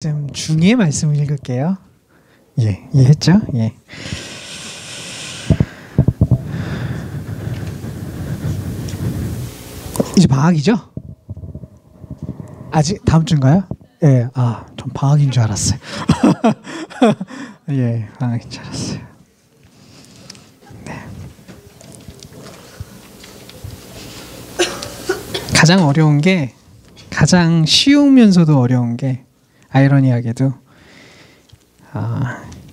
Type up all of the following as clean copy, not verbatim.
중에 말씀을 읽을게요. 예, 이해했죠? 예. 이제 방학이죠? 아직 다음 주인가요? 예, 전 방학인 줄 알았어요. 예, 방학인 줄 알았어요. 네. 가장 어려운 게, 가장 쉬우면서도 어려운 게 아이러니하게도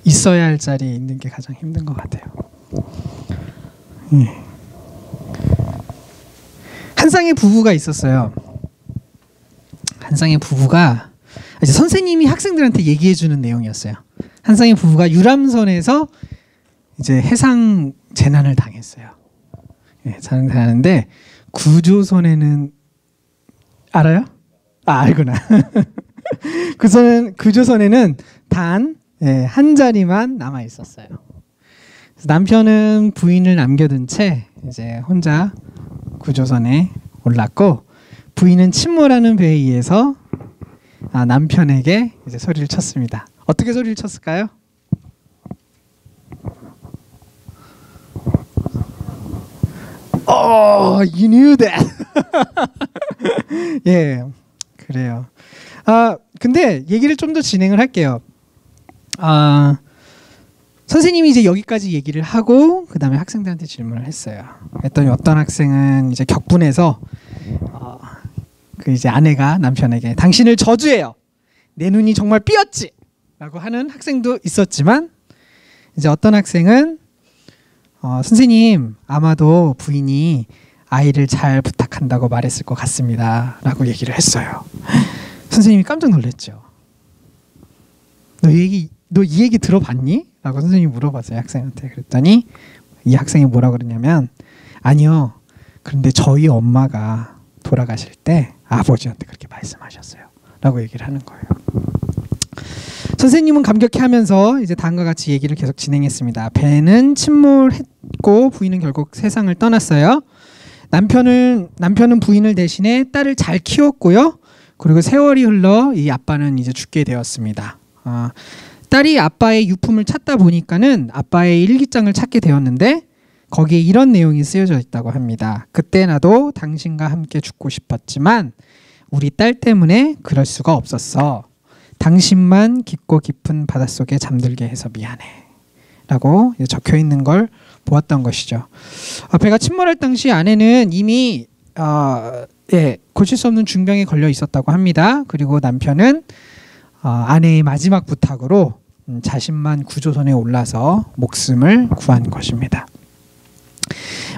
있어야 할 자리에 있는 게 가장 힘든 것 같아요. 한 쌍의 부부가 있었어요. 한 쌍의 부부가 이제 선생님이 학생들한테 얘기해 주는 내용이었어요. 한 쌍의 부부가 유람선에서 이제 해상 재난을 당했어요. 예, 재난을 당하는데 구조선에는 알아요? 알구나. 구조선에는 단 한 자리만 남아 있었어요. 남편은 부인을 남겨둔 채 이제 혼자 구조선에 올랐고, 부인은 침몰하는 배에 의해서 남편에게 이제 소리를 쳤습니다. 어떻게 소리를 쳤을까요? You knew that. 예, 그래요. 근데 얘기를 좀 더 진행을 할게요. 선생님이 이제 여기까지 얘기를 하고 그 다음에 학생들한테 질문을 했어요. 그랬더니 어떤 학생은 이제 격분해서 그 이제 아내가 남편에게 당신을 저주해요. 내 눈이 정말 삐었지. 라고 하는 학생도 있었지만, 이제 어떤 학생은 선생님, 아마도 부인이 아이를 잘 부탁한다고 말했을 것 같습니다. 라고 얘기를 했어요. 선생님이 깜짝 놀랐죠. 너 이 얘기 들어봤니? 라고 선생님이 물어봤어요, 학생한테. 그랬더니 이 학생이 뭐라 그러냐면, 아니요, 그런데 저희 엄마가 돌아가실 때 아버지한테 그렇게 말씀하셨어요. 라고 얘기를 하는 거예요. 선생님은 감격해하면서 이제 다음과 같이 얘기를 계속 진행했습니다. 배는 침몰했고 부인은 결국 세상을 떠났어요. 남편은 부인을 대신해 딸을 잘 키웠고요. 그리고 세월이 흘러 이 아빠는 이제 죽게 되었습니다. 딸이 아빠의 유품을 찾다 보니까는 아빠의 일기장을 찾게 되었는데, 거기에 이런 내용이 쓰여져 있다고 합니다. 그때 나도 당신과 함께 죽고 싶었지만 우리 딸 때문에 그럴 수가 없었어. 당신만 깊고 깊은 바닷속에 잠들게 해서 미안해. 라고 적혀 있는 걸 보았던 것이죠. 배가 침몰할 당시 아내는 이미 고칠 수 없는 중병에 걸려 있었다고 합니다. 그리고 남편은 아내의 마지막 부탁으로 자신만 구조선에 올라서 목숨을 구한 것입니다.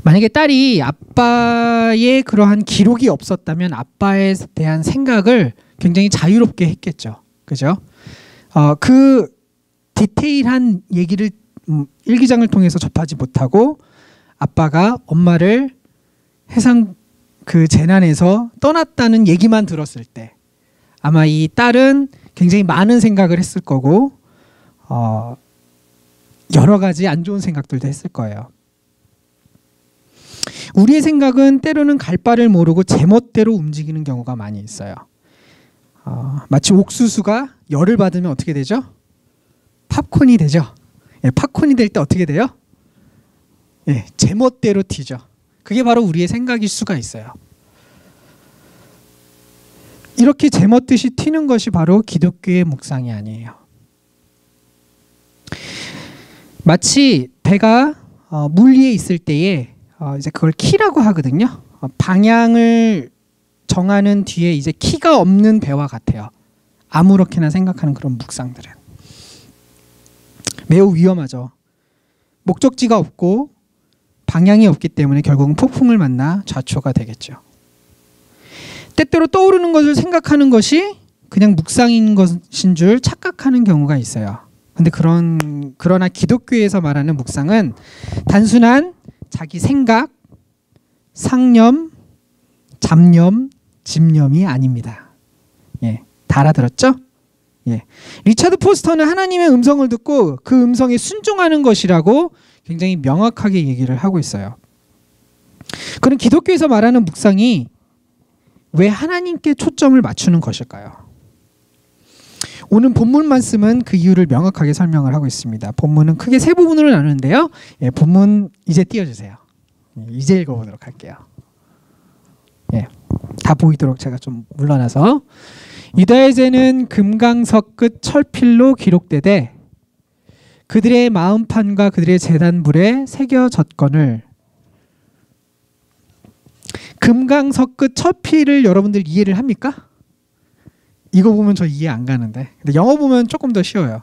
만약에 딸이 아빠의 그러한 기록이 없었다면 아빠에 대한 생각을 굉장히 자유롭게 했겠죠. 그죠? 그 디테일한 얘기를 일기장을 통해서 접하지 못하고 아빠가 엄마를 해상 그 재난에서 떠났다는 얘기만 들었을 때 아마 이 딸은 굉장히 많은 생각을 했을 거고 여러 가지 안 좋은 생각들도 했을 거예요. 우리의 생각은 때로는 갈 바를 모르고 제멋대로 움직이는 경우가 많이 있어요. 마치 옥수수가 열을 받으면 어떻게 되죠? 팝콘이 되죠. 팝콘이 될 때 어떻게 돼요? 제멋대로 튀죠. 그게 바로 우리의 생각일 수가 있어요. 이렇게 제멋듯이 튀는 것이 바로 기독교의 묵상이 아니에요. 마치 배가 물 위에 있을 때에 이제 그걸 키라고 하거든요. 방향을 정하는 뒤에 이제 키가 없는 배와 같아요. 아무렇게나 생각하는 그런 묵상들은 매우 위험하죠. 목적지가 없고 방향이 없기 때문에 결국은 폭풍을 만나 좌초가 되겠죠. 때때로 떠오르는 것을 생각하는 것이 그냥 묵상인 것인 줄 착각하는 경우가 있어요. 근데 그러나 기독교에서 말하는 묵상은 단순한 자기 생각, 상념, 잡념, 집념이 아닙니다. 다 알아들었죠? 리차드 포스터는 하나님의 음성을 듣고 그 음성에 순종하는 것이라고 굉장히 명확하게 얘기를 하고 있어요. 그럼 기독교에서 말하는 묵상이 왜 하나님께 초점을 맞추는 것일까요? 오늘 본문 말씀은 그 이유를 명확하게 설명을 하고 있습니다. 본문은 크게 세 부분으로 나누는데요. 예, 본문 이제 띄워주세요. 이제 읽어보도록 할게요. 예, 다 보이도록 제가 좀 물러나서. 유다의 죄는 금강석 끝 철필로 기록되되 그들의 마음판과 그들의 제단불에 새겨졌거늘. 금강석 끝 철필을 여러분들 이해를 합니까? 이거 보면 저 이해 안 가는데. 근데 영어 보면 조금 더 쉬워요.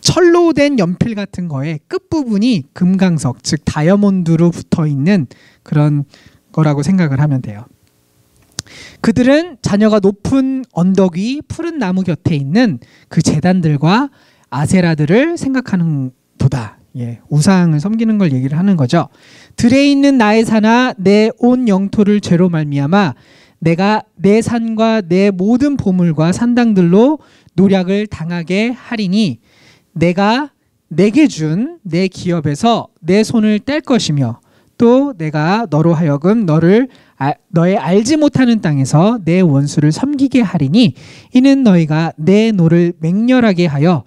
철로 된 연필 같은 거에 끝부분이 금강석, 즉 다이아몬드로 붙어 있는 그런 거라고 생각을 하면 돼요. 그들은 자녀가 높은 언덕 위 푸른 나무 곁에 있는 그 제단들과 아세라들을 생각하는 도다. 예, 우상을 섬기는 걸 얘기를 하는 거죠. 들에 있는 나의 산아, 내 온 영토를 죄로 말미암아 내가 내 산과 내 모든 보물과 산당들로 노략을 당하게 하리니 내가 내게 준 내 기업에서 내 손을 뗄 것이며 또 내가 너로 하여금 너의 알지 못하는 땅에서 내 원수를 섬기게 하리니 이는 너희가 내 노를 맹렬하게 하여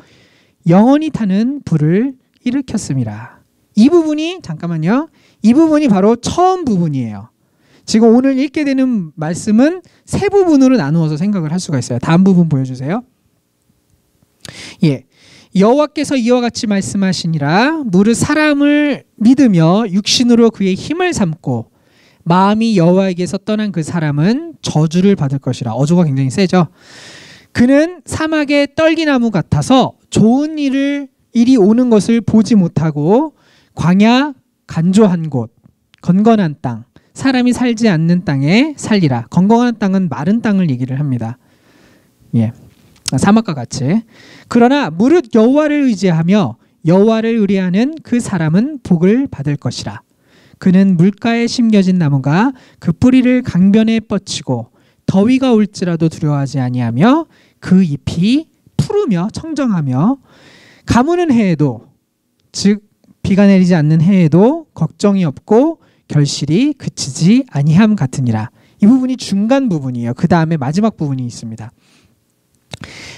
영원히 타는 불을 일으켰음이라. 이 부분이 잠깐만요. 이 부분이 바로 처음 부분이에요. 지금 오늘 읽게 되는 말씀은 세 부분으로 나누어서 생각을 할 수가 있어요. 다음 부분 보여주세요. 예, 여호와께서 이와 같이 말씀하시니라. 무릇 사람을 믿으며 육신으로 그의 힘을 삼고 마음이 여호와에게서 떠난 그 사람은 저주를 받을 것이라. 어조가 굉장히 세죠. 그는 사막의 떨기나무 같아서 좋은 일이 오는 것을 보지 못하고 광야 간조한 곳 건건한 땅 사람이 살지 않는 땅에 살리라. 건건한 땅은 마른 땅을 얘기를 합니다. 예, 사막과 같이. 그러나 무릇 여호와를 의지하며 여호와를 의뢰하는 그 사람은 복을 받을 것이라. 그는 물가에 심겨진 나무가 그 뿌리를 강변에 뻗치고 더위가 올지라도 두려워하지 아니하며 그 잎이 푸르며 청정하며 가무는 해에도 즉 비가 내리지 않는 해에도 걱정이 없고 결실이 그치지 아니함 같으니라. 이 부분이 중간 부분이에요. 그 다음에 마지막 부분이 있습니다.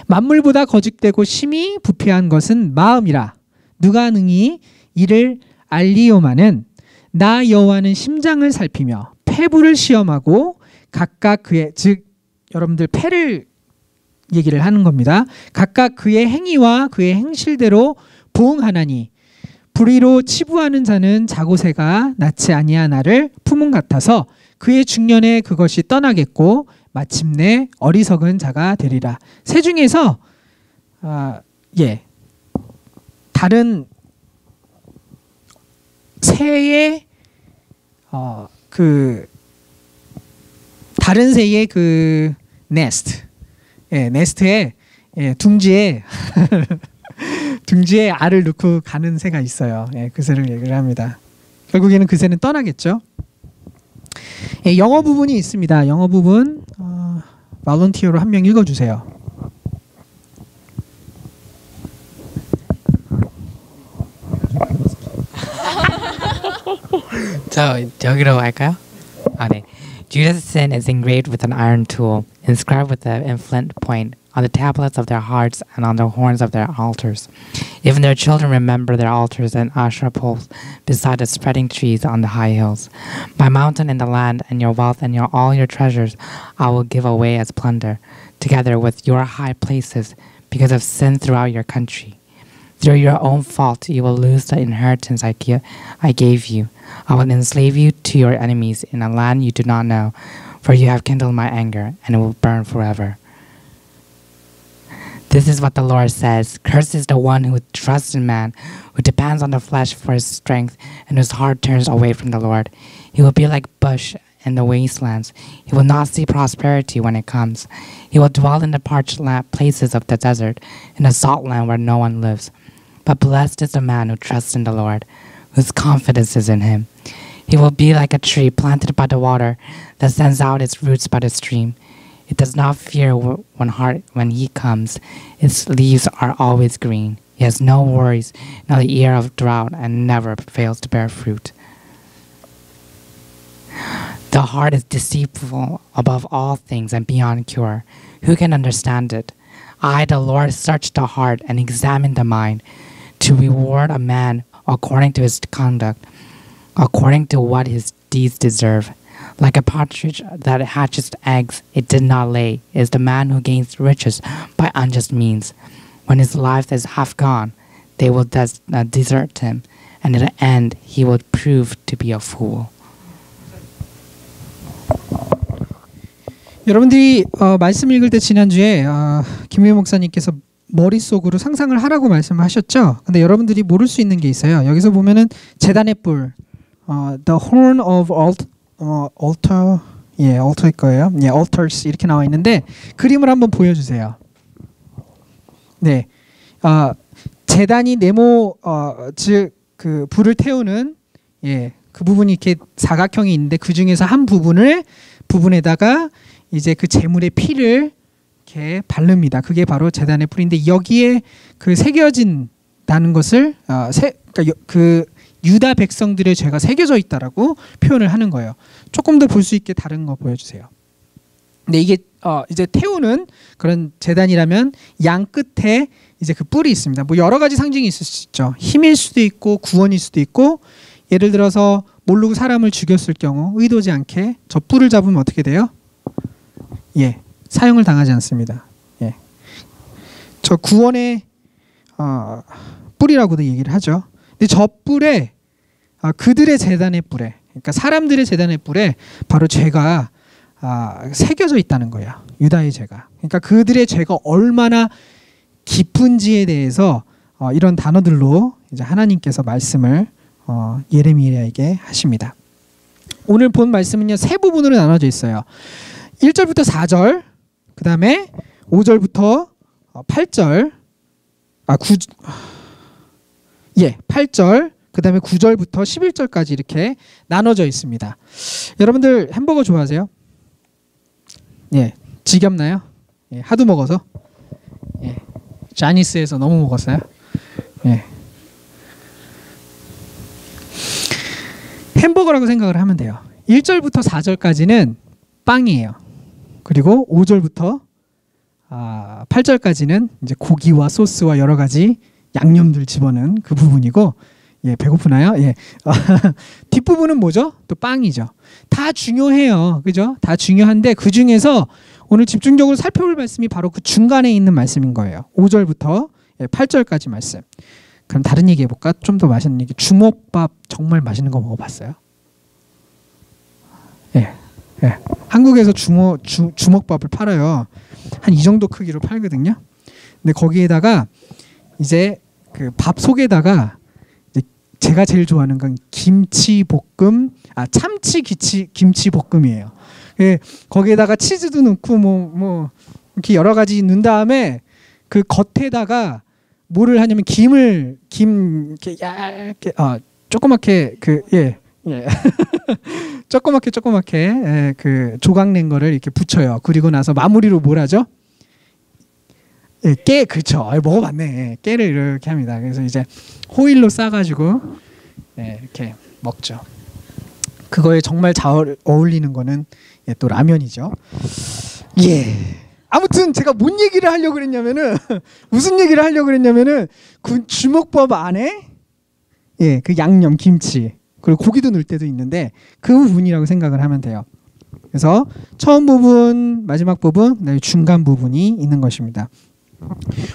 만물보다 거짓되고 심히 부패한 것은 마음이라. 누가 능히 이를 알리오마는 나 여호와는 심장을 살피며 폐부를 시험하고 각각 그의 즉 여러분들 폐를 얘기를 하는 겁니다. 각각 그의 행위와 그의 행실대로 보응하나니 불의로 치부하는 자는 자고새가 낳지 아니하나를 품은 같아서 그의 중년에 그것이 떠나겠고 마침내 어리석은 자가 되리라. 새 중에서 다른 새의 다른 새의 그 네스트, 네스트에 둥지에 둥지에 알을 넣고 가는 새가 있어요. 그 새를 얘기를 합니다. 결국에는 그 새는 떠나겠죠. 영어 부분이 있습니다. 영어 부분 발런티어로 한 명 읽어주세요. 여기로 할까요? 네. Judas' sin is engraved with an iron tool, inscribed with a flint point, on the tablets of their hearts and on the horns of their altars. Even their children remember their altars and Asherah poles beside the spreading trees on the high hills. My mountain and the land and your wealth and all your treasures I will give away as plunder, together with your high places, because of sin throughout your country. Through your own fault you will lose the inheritance I gave you. I will enslave you to your enemies in a land you do not know, for you have kindled my anger, and it will burn forever. This is what the Lord says. Cursed is the one who trusts in man, who depends on the flesh for his strength, and whose heart turns away from the Lord. He will be like bush in the wastelands. He will not see prosperity when it comes. He will dwell in the parched places of the desert, in a salt land where no one lives. But blessed is the man who trusts in the Lord, whose confidence is in him. He will be like a tree planted by the water that sends out its roots by the stream. It does not fear when he comes. Its leaves are always green. He has no worries, no the year of drought, and never fails to bear fruit. The heart is deceitful above all things and beyond cure. Who can understand it? I, the Lord, search the heart and examine the mind, to reward a man according to his conduct, according to what his deeds deserve. Like a partridge that hatches eggs it did not lay, is the man who gains riches by unjust means. When his life is half gone, they will desert him, and in the end he will prove to be a fool. 여러분들이 말씀 읽을 때 지난주에 김우희 목사님께서 머릿속으로 상상을 하라고 말씀하셨죠. 근데 여러분들이 모를 수 있는 게 있어요. 여기서 보면은 제단의 뿔, the horn of altar, altar일 거예요. altars 이렇게 나와 있는데 그림을 한번 보여주세요. 네, 제단이 네모, 즉 그 불을 태우는 그 부분이 이렇게 사각형이 있는데 그 중에서 한 부분에다가 이제 그 제물의 피를 이렇게 바릅니다. 그게 바로 제단의 뿔인데 여기에 그 새겨진다는 것을 그러니까 그 유다 백성들의 죄가 새겨져 있다라고 표현을 하는 거예요. 조금 더 볼 수 있게 다른 거 보여주세요. 근데 이게 이제 태우는 그런 제단이라면 양 끝에 이제 그 뿔이 있습니다. 뭐 여러 가지 상징이 있을 수 있죠. 힘일 수도 있고 구원일 수도 있고, 예를 들어서 모르고 사람을 죽였을 경우 의도지 않게 저 뿔을 잡으면 어떻게 돼요? 사형을 당하지 않습니다. 저 구원의 뿔이라고도 얘기를 하죠. 근데 저 뿔에 그들의 제단의 뿔에, 그러니까 사람들의 제단의 뿔에 바로 죄가 새겨져 있다는 거예요. 유다의 죄가. 그러니까 그들의 죄가 얼마나 깊은지에 대해서 이런 단어들로 이제 하나님께서 말씀을 예레미야에게 하십니다. 오늘 본 말씀은요, 세 부분으로 나눠져 있어요. 1절부터 4절, 그 다음에 5절부터 8절, 8절, 그 다음에 9절부터 11절까지 이렇게 나눠져 있습니다. 여러분들 햄버거 좋아하세요? 지겹나요? 하도 먹어서? 자니스에서 너무 먹었어요? 햄버거라고 생각을 하면 돼요. 1절부터 4절까지는 빵이에요. 그리고 5절부터 8절까지는 이제 고기와 소스와 여러 가지 양념들 집어넣은 그 부분이고, 배고프나요? 뒷부분은 뭐죠? 또 빵이죠. 다 중요해요. 그죠? 다 중요한데 그 중에서 오늘 집중적으로 살펴볼 말씀이 바로 그 중간에 있는 말씀인 거예요. 5절부터 8절까지 말씀. 그럼 다른 얘기 해볼까? 좀 더 맛있는 얘기. 주먹밥 정말 맛있는 거 먹어봤어요? 한국에서 주먹밥을 팔아요. 한 이 정도 크기로 팔거든요. 근데 거기에다가 이제 그 밥 속에다가 이제 제가 제일 좋아하는 건 김치볶음, 참치 김치볶음이에요. 거기에다가 치즈도 넣고 뭐 이렇게 여러 가지 넣은 다음에 그 겉에다가 뭐를 하냐면 김 이렇게 얇게 조그맣게 조그맣게 그 조각 낸 거를 이렇게 붙여요. 그리고 나서 마무리로 뭘 하죠? 깨, 그렇죠. 먹어봤네. 깨를 이렇게 합니다. 그래서 이제 호일로 싸가지고 이렇게 먹죠. 그거에 정말 잘 어울리는 거는 또 라면이죠. 아무튼 제가 뭔 얘기를 하려고 그랬냐면은 무슨 얘기를 하려고 그랬냐면은 그 주먹밥 안에 그 양념 김치 그리고 고기도 넣을 때도 있는데 그 부분이라고 생각을 하면 돼요. 그래서 처음 부분, 마지막 부분, 중간 부분이 있는 것입니다.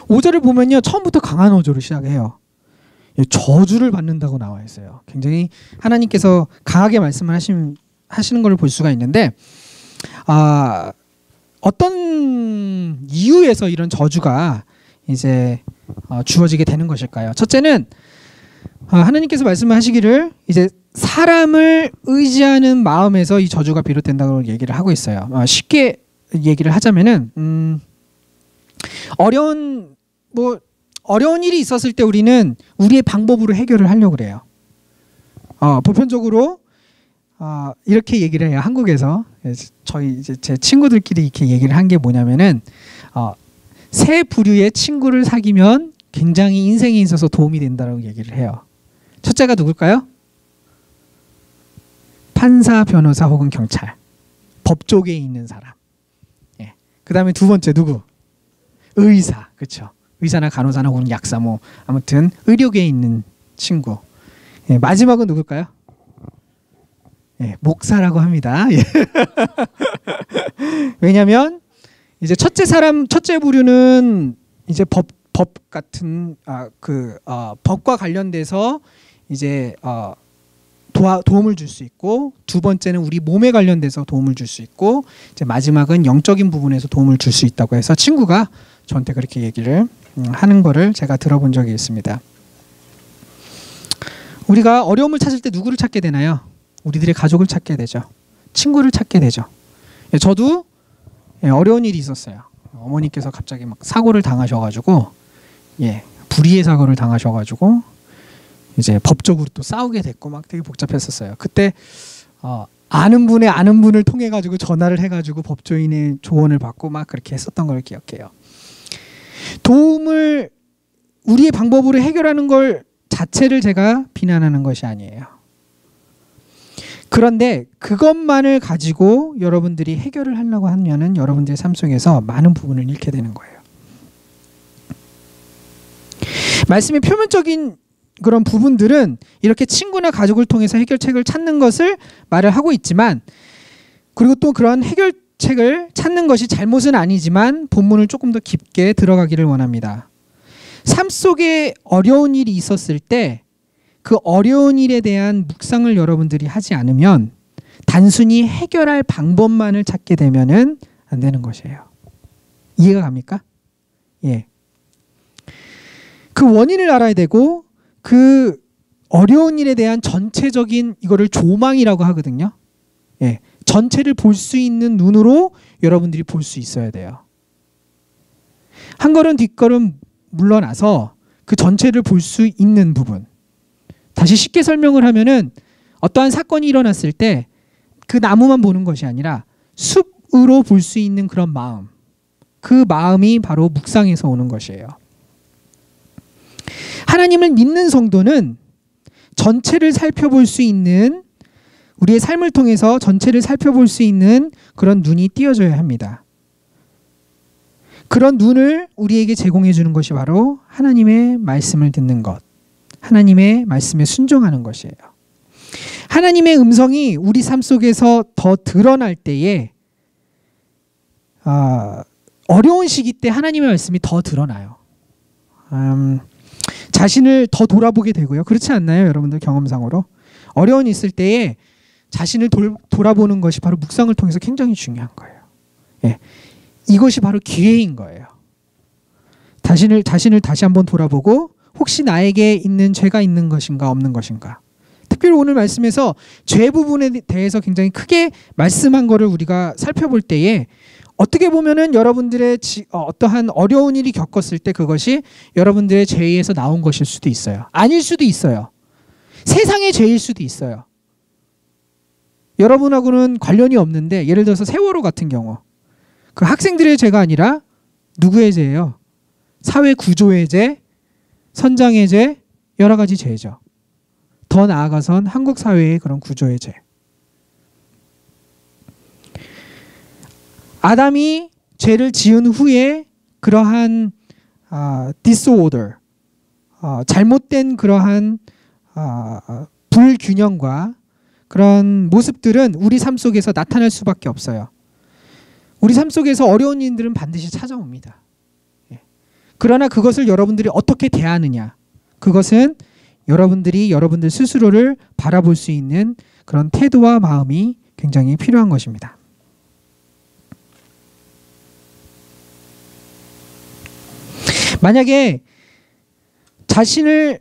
5절을 보면요, 처음부터 강한 어조로 시작해요. 저주를 받는다고 나와 있어요. 굉장히 하나님께서 강하게 말씀을 하시는 걸 볼 수가 있는데, 어떤 이유에서 이런 저주가 이제 주어지게 되는 것일까요? 첫째는 하나님께서 말씀하시기를 이제 사람을 의지하는 마음에서 이 저주가 비롯된다고 얘기를 하고 있어요. 쉽게 얘기를 하자면은 어려운 일이 있었을 때 우리는 우리의 방법으로 해결을 하려고 그래요. 보편적으로 이렇게 얘기를 해요. 한국에서 저희 이제 제 친구들끼리 이렇게 얘기를 한 게 뭐냐면은 세 부류의 친구를 사귀면 굉장히 인생에 있어서 도움이 된다라고 얘기를 해요. 첫째가 누굴까요? 판사, 변호사 혹은 경찰, 법 쪽에 있는 사람. 예. 그 다음에 두 번째 누구? 의사, 그렇죠? 의사나 간호사나 혹은 약사, 뭐 아무튼 의료계에 있는 친구. 예. 마지막은 누굴까요? 예. 목사라고 합니다. 예. 왜냐하면 이제 첫째 부류는 이제 법 같은 법과 관련돼서 이제 도움을 줄 수 있고, 두 번째는 우리 몸에 관련돼서 도움을 줄 수 있고, 이제 마지막은 영적인 부분에서 도움을 줄 수 있다고 해서 친구가 저한테 그렇게 얘기를 하는 거를 제가 들어본 적이 있습니다. 우리가 어려움을 찾을 때 누구를 찾게 되나요? 우리들의 가족을 찾게 되죠. 친구를 찾게 되죠. 저도 어려운 일이 있었어요. 어머니께서 갑자기 막 사고를 당하셔가지고, 불의의 사고를 당하셔가지고 이제 법적으로 또 싸우게 됐고 막 되게 복잡했었어요. 그때 아는 분을 통해 가지고 전화를 해가지고 법조인의 조언을 받고 막 그렇게 했었던 걸 기억해요. 도움을 우리의 방법으로 해결하는 걸 자체를 제가 비난하는 것이 아니에요. 그런데 그것만을 가지고 여러분들이 해결을 하려고 하면은 여러분들의 삶 속에서 많은 부분을 잃게 되는 거예요. 말씀의 표면적인 그런 부분들은 이렇게 친구나 가족을 통해서 해결책을 찾는 것을 말을 하고 있지만, 그리고 또 그런 해결책을 찾는 것이 잘못은 아니지만 본문을 조금 더 깊게 들어가기를 원합니다. 삶 속에 어려운 일이 있었을 때 그 어려운 일에 대한 묵상을 여러분들이 하지 않으면 단순히 해결할 방법만을 찾게 되면은 안 되는 것이에요. 이해가 갑니까? 예. 그 원인을 알아야 되고, 그 어려운 일에 대한 전체적인 이거를 조망이라고 하거든요. 예. 전체를 볼 수 있는 눈으로 여러분들이 볼 수 있어야 돼요. 한 걸음 뒷걸음 물러나서 그 전체를 볼 수 있는 부분. 다시 쉽게 설명을 하면은 어떠한 사건이 일어났을 때 그 나무만 보는 것이 아니라 숲으로 볼 수 있는 그런 마음. 그 마음이 바로 묵상에서 오는 것이에요. 하나님을 믿는 성도는 전체를 살펴볼 수 있는, 우리의 삶을 통해서 전체를 살펴볼 수 있는 그런 눈이 띄어져야 합니다. 그런 눈을 우리에게 제공해 주는 것이 바로 하나님의 말씀을 듣는 것, 하나님의 말씀에 순종하는 것이에요. 하나님의 음성이 우리 삶 속에서 더 드러날 때에 어려운 시기 때 하나님의 말씀이 더 드러나요. 자신을 더 돌아보게 되고요. 그렇지 않나요? 여러분들 경험상으로. 어려움이 있을 때에 자신을 돌아보는 것이 바로 묵상을 통해서 굉장히 중요한 거예요. 예. 이것이 바로 기회인 거예요. 자신을 다시 한번 돌아보고 혹시 나에게 있는 죄가 있는 것인가 없는 것인가. 특별히 오늘 말씀에서 죄 부분에 대해서 굉장히 크게 말씀한 거를 우리가 살펴볼 때에 어떻게 보면은 여러분들의 어떠한 어려운 일이 겪었을 때 그것이 여러분들의 죄에서 나온 것일 수도 있어요. 아닐 수도 있어요. 세상의 죄일 수도 있어요. 여러분하고는 관련이 없는데, 예를 들어서 세월호 같은 경우 그 학생들의 죄가 아니라 누구의 죄예요? 사회 구조의 죄, 선장의 죄, 여러 가지 죄죠. 더 나아가선 한국 사회의 그런 구조의 죄. 아담이 죄를 지은 후에 그러한 disorder, 잘못된 그러한 불균형과 그런 모습들은 우리 삶 속에서 나타날 수밖에 없어요. 우리 삶 속에서 어려운 일들은 반드시 찾아옵니다. 그러나 그것을 여러분들이 어떻게 대하느냐, 그것은 여러분들 스스로를 바라볼 수 있는 그런 태도와 마음이 굉장히 필요한 것입니다. 만약에 자신을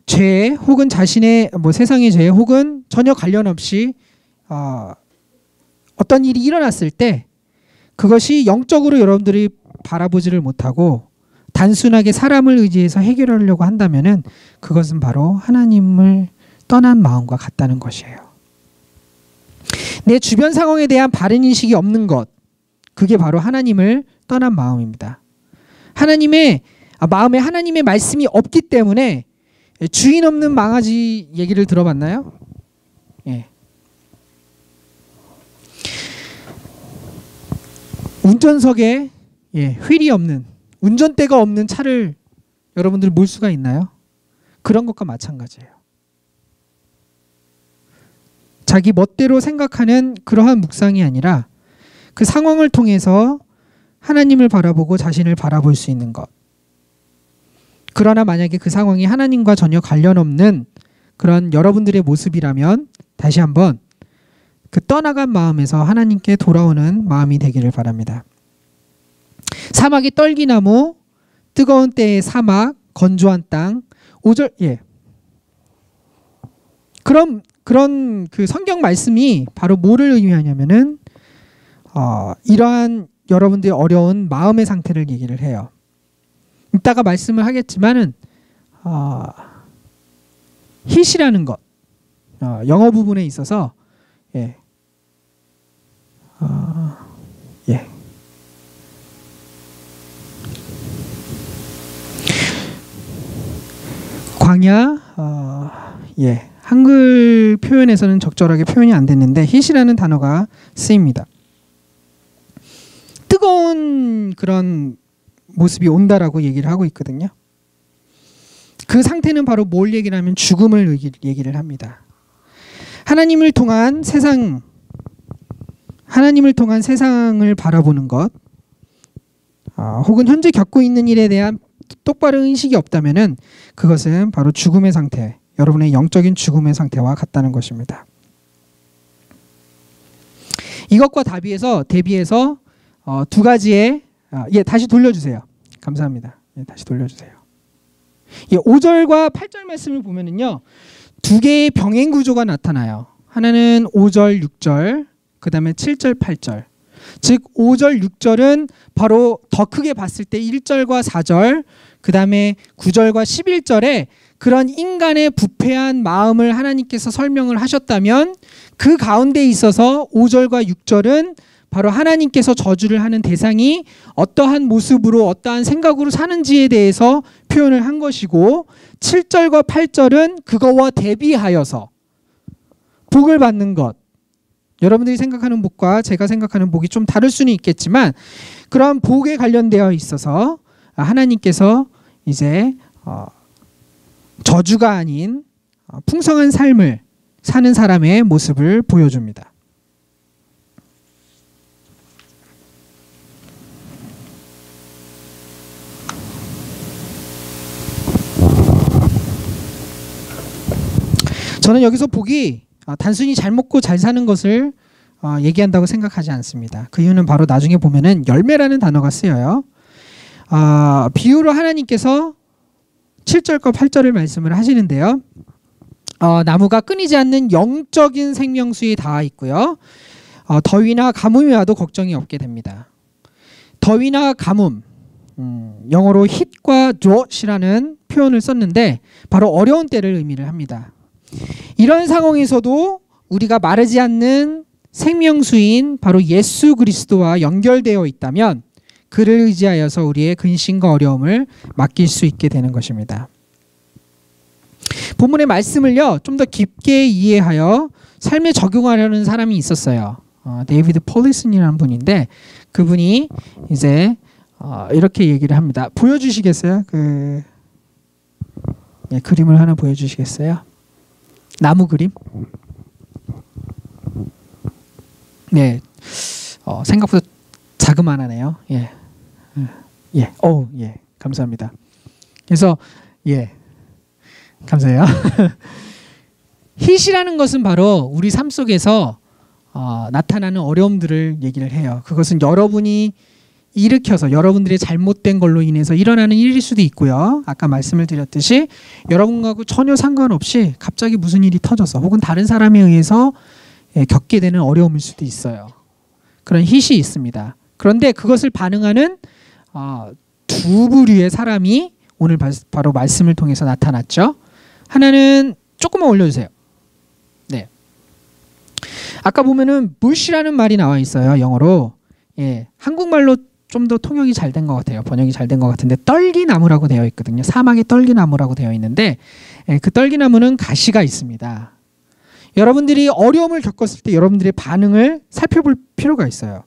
죄 혹은 자신의 세상의 죄 혹은 전혀 관련 없이 어떤 일이 일어났을 때 그것이 영적으로 여러분들이 바라보지를 못하고 단순하게 사람을 의지해서 해결하려고 한다면은 그것은 바로 하나님을 떠난 마음과 같다는 것이에요. 내 주변 상황에 대한 바른 인식이 없는 것, 그게 바로 하나님을 떠난 마음입니다. 하나님의 마음에 하나님의 말씀이 없기 때문에 주인 없는 망아지 얘기를 들어봤나요? 예. 운전석에 휠이 없는, 운전대가 없는 차를 여러분들 몰 수가 있나요? 그런 것과 마찬가지예요. 자기 멋대로 생각하는 그러한 묵상이 아니라 그 상황을 통해서 하나님을 바라보고 자신을 바라볼 수 있는 것. 그러나 만약에 그 상황이 하나님과 전혀 관련 없는 그런 여러분들의 모습이라면 다시 한번 그 떠나간 마음에서 하나님께 돌아오는 마음이 되기를 바랍니다. 사막의 떨기나무, 뜨거운 때의 사막, 건조한 땅, 5절 그런 그 성경 말씀이 바로 뭐를 의미하냐면은 이러한 여러분들의 어려운 마음의 상태를 얘기를 해요. 이따가 말씀을 하겠지만은 hit이라는 것, 영어 부분에 있어서 광야, 한글 표현에서는 적절하게 표현이 안 됐는데 hit이라는 단어가 쓰입니다. 뜨거운 그런 모습이 온다라고 얘기를 하고 있거든요. 그 상태는 바로 뭘 얘기를 하면 죽음을 얘기를 합니다. 하나님을 통한 세상을 바라보는 것, 혹은 현재 겪고 있는 일에 대한 똑바른 인식이 없다면은 그것은 바로 죽음의 상태, 여러분의 영적인 죽음의 상태와 같다는 것입니다. 이것과 대비해서 두 가지의 다시 돌려주세요. 감사합니다. 다시 돌려주세요. 5절과 8절 말씀을 보면은요, 두 개의 병행 구조가 나타나요. 하나는 5절, 6절, 그 다음에 7절, 8절. 즉 5절, 6절은 바로 더 크게 봤을 때 1절과 4절, 그 다음에 9절과 11절에 그런 인간의 부패한 마음을 하나님께서 설명을 하셨다면 그 가운데 있어서 5절과 6절은 바로 하나님께서 저주를 하는 대상이 어떠한 모습으로 어떠한 생각으로 사는지에 대해서 표현을 한 것이고, 7절과 8절은 그거와 대비하여서 복을 받는 것, 여러분들이 생각하는 복과 제가 생각하는 복이 좀 다를 수는 있겠지만 그런 복에 관련되어 있어서 하나님께서 이제 저주가 아닌 풍성한 삶을 사는 사람의 모습을 보여줍니다. 저는 여기서 복이 단순히 잘 먹고 잘 사는 것을 얘기한다고 생각하지 않습니다. 그 이유는 바로 나중에 보면은 열매라는 단어가 쓰여요. 비유로 하나님께서 7절과 8절을 말씀을 하시는데요. 나무가 끊이지 않는 영적인 생명수에 닿아 있고요. 더위나 가뭄이 와도 걱정이 없게 됩니다. 더위나 가뭄, 영어로 hit과 drought 표현을 썼는데 바로 어려운 때를 의미를 합니다. 이런 상황에서도 우리가 마르지 않는 생명수인 바로 예수 그리스도와 연결되어 있다면 그를 의지하여서 우리의 근심과 어려움을 맡길 수 있게 되는 것입니다. 본문의 말씀을요, 좀 더 깊게 이해하여 삶에 적용하려는 사람이 있었어요. 데이비드 폴리슨이라는 분인데 그분이 이제 이렇게 얘기를 합니다. 보여주시겠어요? 그림을 하나 보여주시겠어요? 나무 그림? 네, 생각보다 자그마하네요. 감사합니다. 그래서 감사해요. hit이라는 것은 바로 우리 삶 속에서 나타나는 어려움들을 얘기를 해요. 그것은 여러분이 일으켜서 여러분들의 잘못된 걸로 인해서 일어나는 일일 수도 있고요. 아까 말씀을 드렸듯이 여러분하고 전혀 상관없이 갑자기 무슨 일이 터져서 혹은 다른 사람에 의해서 겪게 되는 어려움일 수도 있어요. 그런 hit이 있습니다. 그런데 그것을 반응하는 두 부류의 사람이 오늘 바로 말씀을 통해서 나타났죠. 하나는 조금만 올려주세요. 네. 아까 보면은 bush라는 말이 나와 있어요. 영어로. 한국말로 좀 더 통역이 잘 된 것 같아요. 번역이 잘 된 것 같은데 떨기나무라고 되어 있거든요. 사막의 떨기나무라고 되어 있는데 그 떨기나무는 가시가 있습니다. 여러분들이 어려움을 겪었을 때 여러분들의 반응을 살펴볼 필요가 있어요.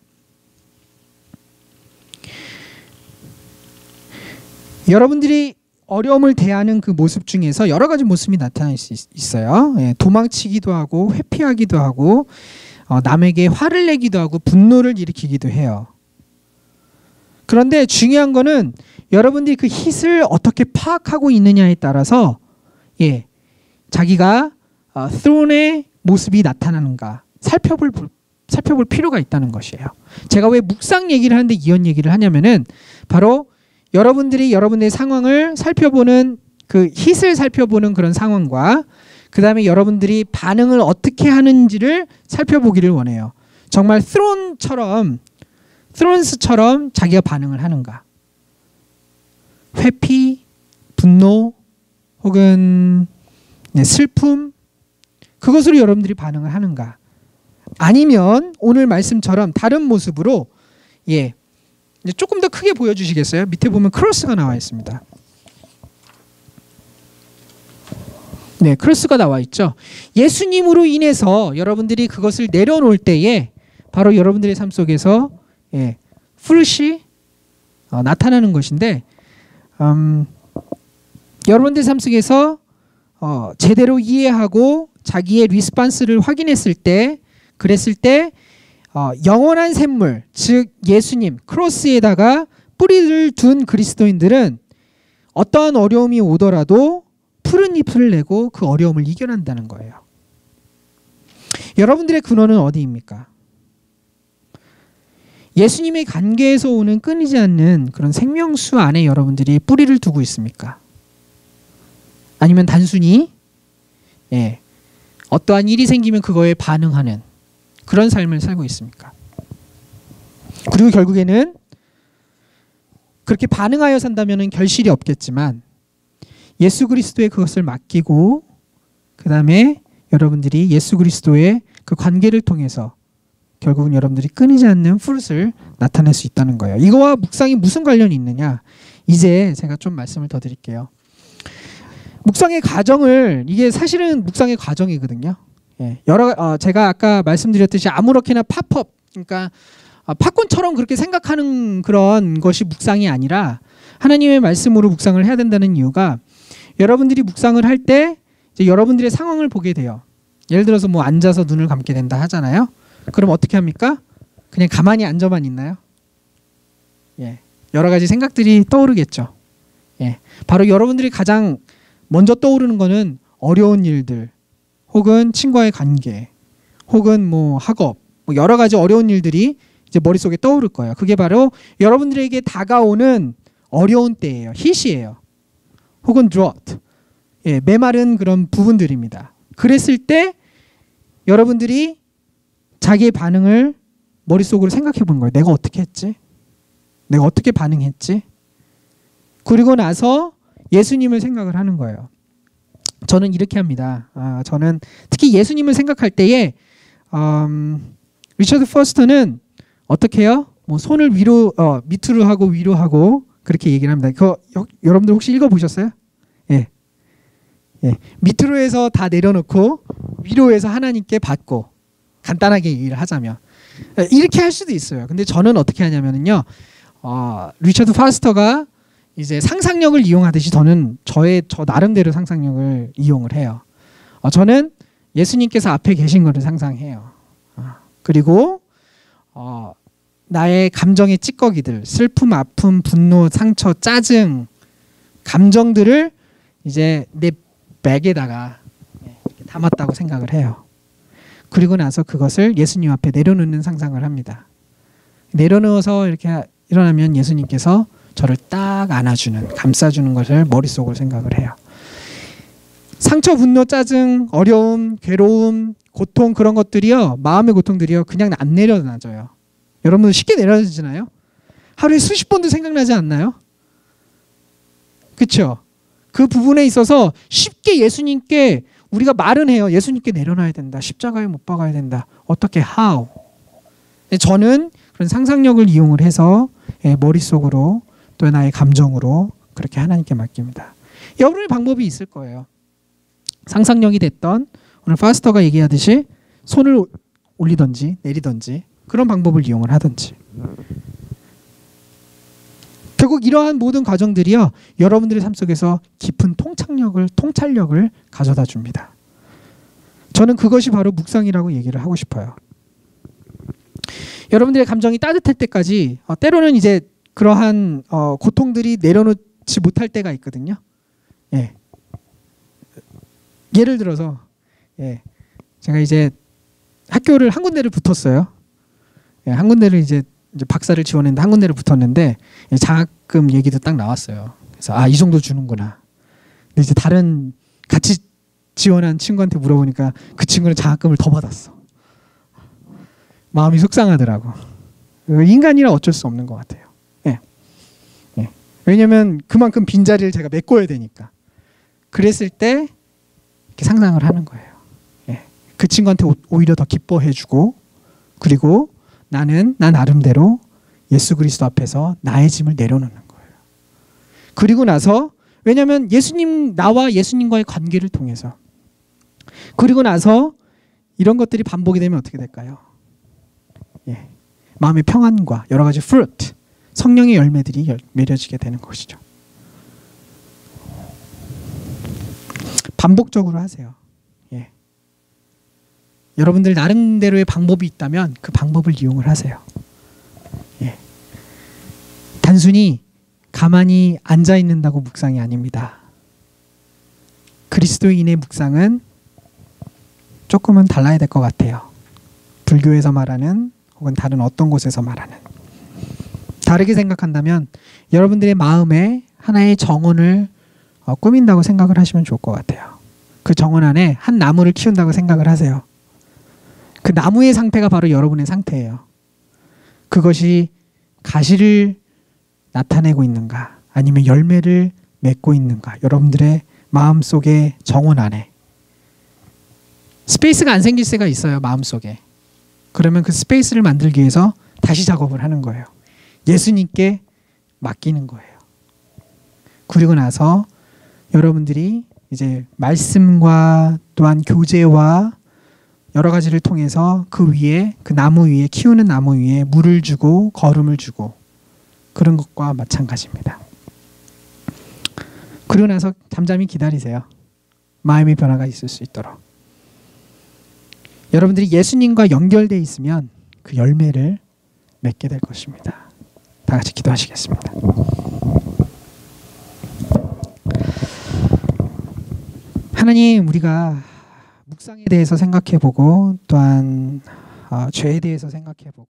여러분들이 어려움을 대하는 그 모습 중에서 여러 가지 모습이 나타날 수 있어요. 예, 도망치기도 하고 회피하기도 하고 남에게 화를 내기도 하고 분노를 일으키기도 해요. 그런데 중요한 거는 여러분들이 그 hit을 어떻게 파악하고 있느냐에 따라서 자기가 throne의 모습이 나타나는가 살펴볼 필요가 있다는 것이에요. 제가 왜 묵상 얘기를 하는데 이런 얘기를 하냐면은 바로 여러분들이 여러분의 상황을 살펴보는 그 hit을 살펴보는 그런 상황과 그 다음에 여러분들이 반응을 어떻게 하는지를 살펴보기를 원해요. 정말 스론스처럼 자기가 반응을 하는가. 회피, 분노 혹은 슬픔 그것으로 여러분들이 반응을 하는가. 아니면 오늘 말씀처럼 다른 모습으로 이제 조금 더 크게 보여주시겠어요? 밑에 보면 크로스가 나와 있습니다. 네, 크로스가 나와 있죠. 예수님으로 인해서 여러분들이 그것을 내려놓을 때에 바로 여러분들의 삶 속에서 fruit이 나타나는 것인데 여러분들 삶 속에서 제대로 이해하고 자기의 리스판스를 확인했을 때 그랬을 때 영원한 샘물 즉 예수님 크로스에다가 뿌리를 둔 그리스도인들은 어떠한 어려움이 오더라도 푸른 잎을 내고 그 어려움을 이겨낸다는 거예요. 여러분들의 근원은 어디입니까? 예수님의 관계에서 오는 끊이지 않는 그런 생명수 안에 여러분들이 뿌리를 두고 있습니까? 아니면 단순히 어떠한 일이 생기면 그거에 반응하는 그런 삶을 살고 있습니까? 그리고 결국에는 그렇게 반응하여 산다면 결실이 없겠지만 예수 그리스도의 그것을 맡기고 그 다음에 여러분들이 예수 그리스도의 그 관계를 통해서 결국은 여러분들이 끊이지 않는 프루트를 나타낼 수 있다는 거예요. 이거와 묵상이 무슨 관련이 있느냐? 이제 제가 좀 말씀을 더 드릴게요. 묵상의 과정을 이게 사실은 묵상의 과정이거든요. 제가 아까 말씀드렸듯이 아무렇게나 팝업 그러니까 팝콘처럼 그렇게 생각하는 그런 것이 묵상이 아니라 하나님의 말씀으로 묵상을 해야 된다는 이유가 여러분들이 묵상을 할 때 이제 여러분들의 상황을 보게 돼요. 예를 들어서 뭐 앉아서 눈을 감게 된다 하잖아요. 그럼 어떻게 합니까? 그냥 가만히 앉아만 있나요? 여러 가지 생각들이 떠오르겠죠. 바로 여러분들이 가장 먼저 떠오르는 거는 어려운 일들 혹은 친구와의 관계 혹은 뭐 학업 뭐 여러 가지 어려운 일들이 이제 머릿속에 떠오를 거예요. 그게 바로 여러분들에게 다가오는 어려운 때예요. hit이에요. 혹은 drought. 메마른 그런 부분들입니다. 그랬을 때 여러분들이 자기의 반응을 머릿속으로 생각해 보는 거예요. 내가 어떻게 했지? 내가 어떻게 반응했지? 그리고 나서 예수님을 생각을 하는 거예요. 저는 이렇게 합니다. 저는 특히 예수님을 생각할 때에 리처드 퍼스터는 어떻게 해요? 뭐 손을 밑으로 하고 위로 하고 그렇게 얘기를 합니다. 그거 여러분들 혹시 읽어보셨어요? 밑으로 해서 다 내려놓고 위로 해서 하나님께 받고 간단하게 얘기를 하자면 이렇게 할 수도 있어요. 근데 저는 어떻게 하냐면요. 리처드 파스터가 이제 상상력을 이용하듯이 저는 저 나름대로 상상력을 이용을 해요. 저는 예수님께서 앞에 계신 것을 상상해요. 그리고 나의 감정의 찌꺼기들, 슬픔, 아픔, 분노, 상처, 짜증, 감정들을 이제 내 백에다가 이렇게 담았다고 생각을 해요. 그리고 나서 그것을 예수님 앞에 내려놓는 상상을 합니다. 내려놓아서 이렇게 일어나면 예수님께서 저를 딱 안아주는, 감싸주는 것을 머릿속으로 생각을 해요. 상처, 분노, 짜증, 어려움, 괴로움, 고통 그런 것들이요. 마음의 고통들이요. 그냥 안 내려놔져요. 여러분 쉽게 내려놔지나요? 하루에 수십 번도 생각나지 않나요? 그렇죠? 그 부분에 있어서 쉽게 예수님께 우리가 말은 해요. 예수님께 내려놔야 된다. 십자가에 못 박아야 된다. 어떻게? How? 저는 그런 상상력을 이용을 해서 머릿속으로 또 나의 감정으로 그렇게 하나님께 맡깁니다. 여러분의 방법이 있을 거예요. 상상력이 됐던 오늘 파스터가 얘기하듯이 손을 올리든지 내리든지 그런 방법을 이용을 하든지. 결국 이러한 모든 과정들이요, 여러분들의 삶 속에서 깊은 통찰력을 가져다 줍니다. 저는 그것이 바로 묵상이라고 얘기를 하고 싶어요. 여러분들의 감정이 따뜻할 때까지 때로는 이제 그러한 고통들이 내려놓지 못할 때가 있거든요. 예. 예를 들어서 제가 이제 학교를 한 군데를 붙었어요. 한 군데를 이제 박사를 지원했는데 한 군데를 붙었는데 장학금 얘기도 딱 나왔어요. 그래서 이 정도 주는구나. 근데 이제 다른 같이 지원한 친구한테 물어보니까 그 친구는 장학금을 더 받았어. 마음이 속상하더라고. 인간이라 어쩔 수 없는 것 같아요. 왜냐하면 그만큼 빈자리를 제가 메꿔야 되니까. 그랬을 때 이렇게 상상을 하는 거예요. 그 친구한테 오히려 더 기뻐해주고, 그리고 나 나름대로 예수 그리스도 앞에서 나의 짐을 내려놓는 거예요. 그리고 나서, 왜냐하면 나와 예수님과의 관계를 통해서, 그리고 나서 이런 것들이 반복이 되면 어떻게 될까요? 마음의 평안과 여러 가지 fruit, 성령의 열매들이 맺어지게 되는 것이죠. 반복적으로 하세요. 여러분들 나름대로의 방법이 있다면 그 방법을 이용을 하세요. 단순히 가만히 앉아 있는다고 묵상이 아닙니다. 그리스도인의 묵상은 조금은 달라야 될 것 같아요. 불교에서 말하는 혹은 다른 어떤 곳에서 말하는. 다르게 생각한다면 여러분들의 마음에 하나의 정원을 꾸민다고 생각을 하시면 좋을 것 같아요. 그 정원 안에 한 나무를 키운다고 생각을 하세요. 그 나무의 상태가 바로 여러분의 상태예요. 그것이 가시를 나타내고 있는가, 아니면 열매를 맺고 있는가, 여러분들의 마음속의 정원 안에. 스페이스가 안 생길 때가 있어요, 마음속에. 그러면 그 스페이스를 만들기 위해서 다시 작업을 하는 거예요. 예수님께 맡기는 거예요. 그리고 나서 여러분들이 이제 말씀과 또한 교제와 여러 가지를 통해서 그 위에, 그 나무 위에, 키우는 나무 위에 물을 주고 거름을 주고, 그런 것과 마찬가지입니다. 그러고 나서 잠잠히 기다리세요. 마음의 변화가 있을 수 있도록. 여러분들이 예수님과 연결되어 있으면 그 열매를 맺게 될 것입니다. 다 같이 기도하시겠습니다. 하나님, 우리가 묵상에 대해서 생각해보고 또한 죄에 대해서 생각해보고